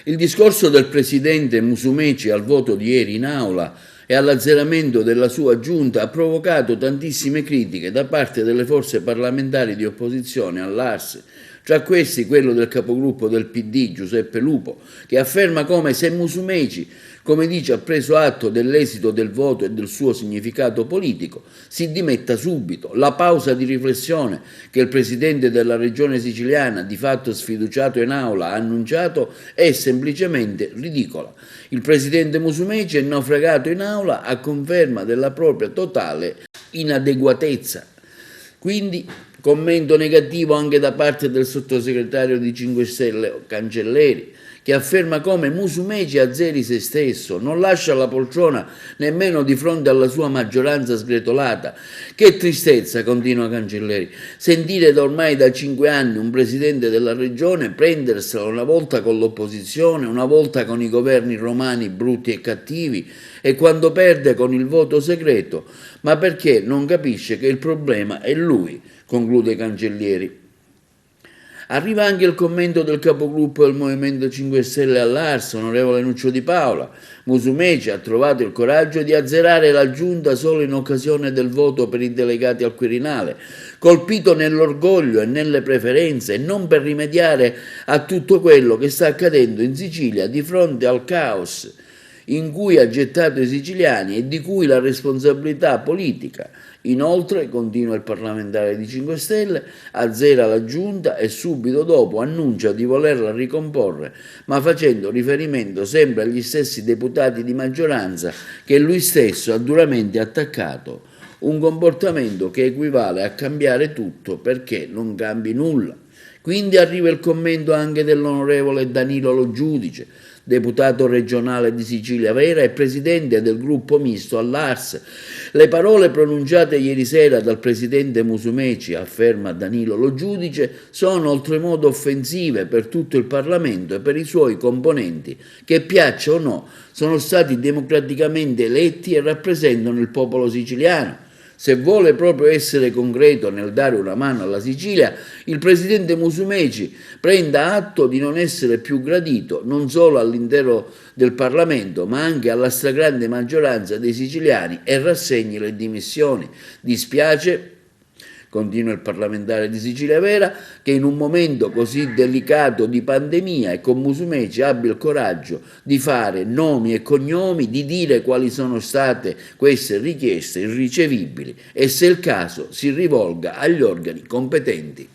Il discorso del presidente Musumeci al voto di ieri in aula e all'azzeramento della sua giunta ha provocato tantissime critiche da parte delle forze parlamentari di opposizione all'Ars, tra questi quello del capogruppo del PD Giuseppe Lupo, che afferma come se Musumeci, come dice, ha preso atto dell'esito del voto e del suo significato politico, si dimetta subito. La pausa di riflessione che il presidente della regione siciliana, di fatto sfiduciato in aula, ha annunciato è semplicemente ridicola. Il presidente Musumeci è naufragato in aula a conferma della propria totale inadeguatezza. Quindi commento negativo anche da parte del sottosegretario di 5 Stelle Cancelleri, che afferma come Musumeci azzeri se stesso, non lascia la poltrona nemmeno di fronte alla sua maggioranza sgretolata. Che tristezza, continua Cancelleri, sentire ormai da 5 anni un presidente della regione prendersela una volta con l'opposizione, una volta con i governi romani brutti e cattivi, e quando perde con il voto segreto, ma perché non capisce che il problema è lui, conclude Cancellieri. Arriva anche il commento del capogruppo del Movimento 5 Stelle all'Ars, onorevole Nuccio Di Paola. Musumeci ha trovato il coraggio di azzerare la giunta solo in occasione del voto per i delegati al Quirinale, colpito nell'orgoglio e nelle preferenze, e non per rimediare a tutto quello che sta accadendo in Sicilia di fronte al caos in cui ha gettato i siciliani e di cui la responsabilità politica. Inoltre, continua il parlamentare di 5 Stelle, azzera la giunta e subito dopo annuncia di volerla ricomporre, ma facendo riferimento sempre agli stessi deputati di maggioranza che lui stesso ha duramente attaccato. Un comportamento che equivale a cambiare tutto perché non cambi nulla. Quindi arriva il commento anche dell'onorevole Danilo Lo Giudice, deputato regionale di Sicilia Vera e presidente del gruppo misto all'Ars. Le parole pronunciate ieri sera dal presidente Musumeci, afferma Danilo Lo Giudice, sono oltremodo offensive per tutto il Parlamento e per i suoi componenti, che piaccia o no, sono stati democraticamente eletti e rappresentano il popolo siciliano. Se vuole proprio essere concreto nel dare una mano alla Sicilia, il presidente Musumeci prenda atto di non essere più gradito non solo all'intero del Parlamento, ma anche alla stragrande maggioranza dei siciliani e rassegni le dimissioni. Dispiace, continua il parlamentare di Sicilia Vera, che in un momento così delicato di pandemia e con Musumeci abbia il coraggio di fare nomi e cognomi, di dire quali sono state queste richieste irricevibili e, se è il caso, si rivolga agli organi competenti.